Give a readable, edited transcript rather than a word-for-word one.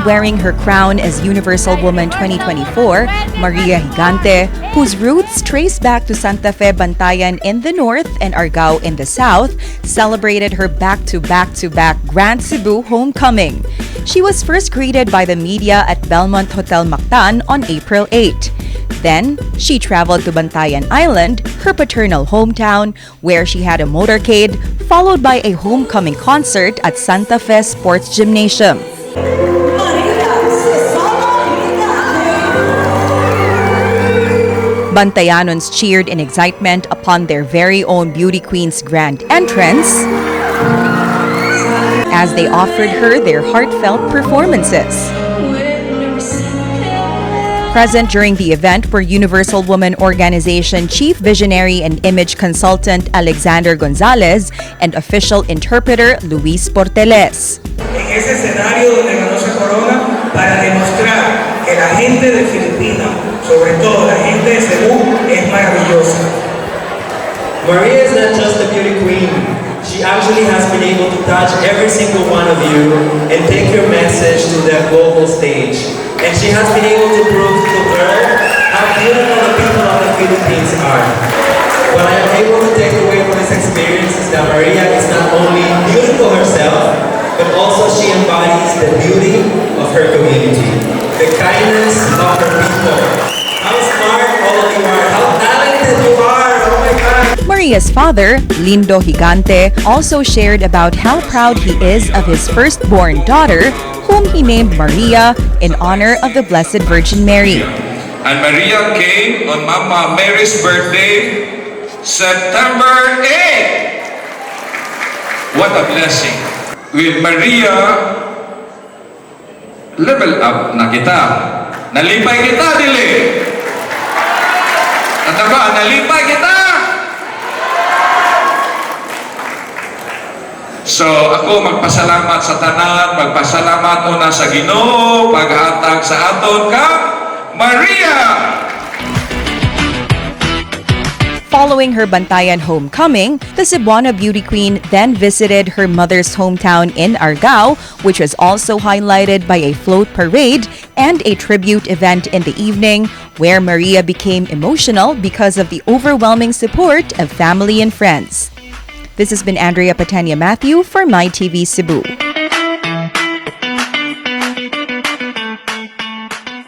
wearing her crown as Universal Woman 2024, Maria Gigante, whose roots trace back to Santa Fe, Bantayan in the north and Argao in the south, celebrated her back-to-back Grand Cebu homecoming. She was first greeted by the media at Belmont Hotel Mactan on April 8. Then, she traveled to Bantayan Island, her paternal hometown, where she had a motorcade, followed by a homecoming concert at Santa Fe Sports Gymnasium. Bantayanons cheered in excitement upon their very own beauty queen's grand entrance as they offered her their heartfelt performances. Present during the event were Universal Woman Organization Chief Visionary and Image Consultant Alexander Gonzalez and official interpreter Luis Porteles. En ese escenario donde ganó esa corona para demostrar que la gente de Filipinas, sobre todo la gente de Cebu, es maravillosa. Maria is not just a beauty queen. She actually has been able to touch every single one of you and take your message to the global stage. And she has been able to prove to the world how beautiful the people of the Philippines are. What I am able to take away from this experience is that Maria is not only beautiful herself, but also she embodies the beauty of her community, the kindness of her people. How smart all of you are, how talented you are, oh my God! Maria's father, Lindo Gigante, also shared about how proud he is of his firstborn daughter, whom he named Maria in honor of the Blessed Virgin Mary. And Maria came on Mama Mary's birthday, September 8. What a blessing. With Maria, level up na kita. Nalipay kita, dili. Ano ba? Nalipay kita. So ako magpasalamat sa tanan, magpasalamat una sa Ginoo, paghatag sa aton ka, Maria! Following her Bantayan homecoming, the Cebuana beauty queen then visited her mother's hometown in Argao, which was also highlighted by a float parade and a tribute event in the evening, where Maria became emotional because of the overwhelming support of family and friends. This has been Andrea Patania Matthew for MyTV Cebu.